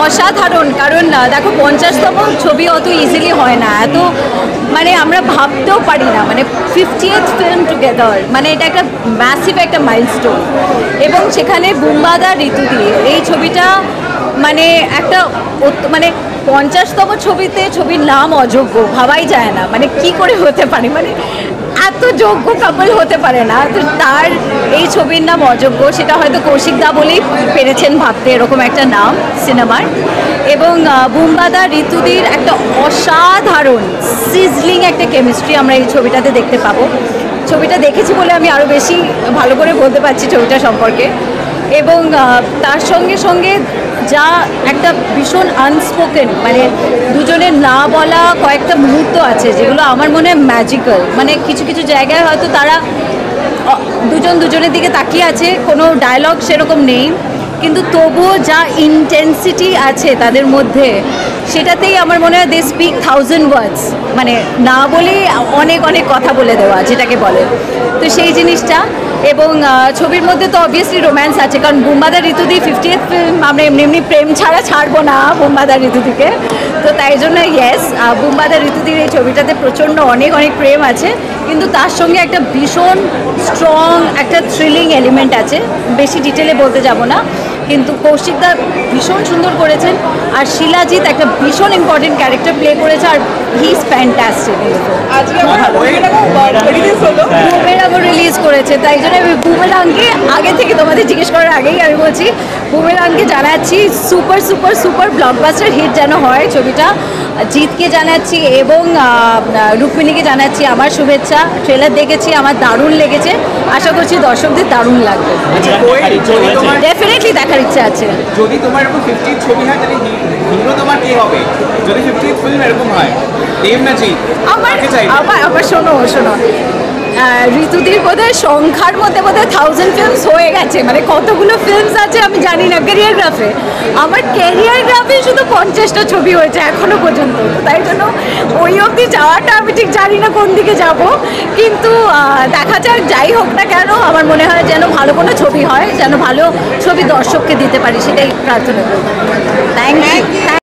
অসাধারণ, কারণ দেখো 50তম ছবি অত ইজিলি হয় না, এত মানে আমরা ভাবতেও পারি না, মানে 50th ফিল্ম টুগেদার, মানে এটা একটা ম্যাসিভ একটা মাইলস্টোন। এবং সেখানে বুম্বাদা ঋতুদি এই ছবিটা মানে একটা মানে 50তম ছবিতে ছবির নাম অযোগ্য ভাবাই যায় না, মানে কি করে হতে পারে, মানে এত যোগ্য কাপল হতে পারে না, তো তার এই ছবির নাম অযোগ্য, সেটা হয়তো কৌশিক দা বলেই পেরেছেন ভাবতে এরকম একটা নাম সিনেমার। এবং বুম্বাদা ঋতুদির একটা অসাধারণ সিজলিং একটা কেমিস্ট্রি আমরা এই ছবিটাতে দেখতে পাবো। ছবিটা দেখেছি বলে আমি আরও বেশি ভালো করে বলতে পারছি ছবিটা সম্পর্কে। এবং তার সঙ্গে সঙ্গে যা একটা ভীষণ আনস্পোকেন, মানে দুজনের না বলা কয়েকটা মুহূর্ত আছে যেগুলো আমার মনে হয় ম্যাজিক্যাল, মানে কিছু কিছু জায়গায় হয়তো তারা দুজন দুজনের দিকে তাকিয়ে আছে, কোনো ডায়লগ সেরকম নেই, কিন্তু তবুও যা ইন্টেন্সিটি আছে তাদের মধ্যে, সেটাতেই আমার মনে হয় দে স্পিক 1000 ওয়ার্ডস, মানে না বলেই অনেক অনেক কথা বলে দেওয়া যেটাকে বলে, তো সেই জিনিসটা। এবং ছবির মধ্যে তো অবভিয়াসলি রোম্যান্স আছে, কারণ বুম্বাদা ঋতুদি 50th ফিল্ম, আমরা এমনি এমনি প্রেম ছাড়া ছাড়বো না বুম্বাদা ঋতুদিকে, তো তাই জন্য ইয়েস, বুম্বাদা ঋতুদির এই ছবিটাতে প্রচণ্ড অনেক অনেক প্রেম আছে, কিন্তু তার সঙ্গে একটা ভীষণ স্ট্রং একটা থ্রিলিং এলিমেন্ট আছে, বেশি ডিটেলে বলতে যাব না, কিন্তু কৌশিকদা ভীষণ সুন্দর করেছেন, আর শিলাজিৎ একটা ভীষণ ইম্পর্টেন্ট ক্যারেক্টার প্লে করেছে, আর হি ইজ ফ্যান্টাস্টিক। বুমেরাংও রিলিজ করেছে, তাই জন্য আমি বুমেরাংকে আগে থেকে তোমাদের জিজ্ঞেস করার আগেই আমি বলছি, বুমেরাংকে জানাচ্ছি super super super blockbuster hit যেন হয় ছবিটা, জিতকে জানাচ্ছি এবং রুক্মিণীকে জানাচ্ছি আমার শুভেচ্ছা। ট্রেলার দেখেছি, আমার দারুণ লেগেছে, আশা করছি দর্শকদের দারুণ লাগবে, ডেফিনেটলি দেখার ইচ্ছা আছে। যদি তোমার এরকম 50 ছবি হয় তাহলে হিরো তোমার কে হবে? যদি 50th ফিল্ম এরকম হয়, দেব না জিৎ, আমার শোনো ঋতুদির বোধহয় সংখ্যার মধ্যে বোধহয় 1000 ফিল্মস হয়ে গেছে, মানে কতগুলো ফিল্মস আছে আমি জানি না। ক্যারিয়ারগ্রাফে আমার ক্যারিয়ারগ্রাফে শুধু 50টা ছবি হয়েছে এখনো পর্যন্ত, তাই জন্য ওই অবধি যাওয়াটা আমি ঠিক জানি না কোন দিকে যাব, কিন্তু দেখা যাক, যাই হোক না কেন আমার মনে হয় যেন ভালো কোনো ছবি হয়, যেন ভালো ছবি দর্শককে দিতে পারি, সেটাই প্রার্থনা করব। Thank you.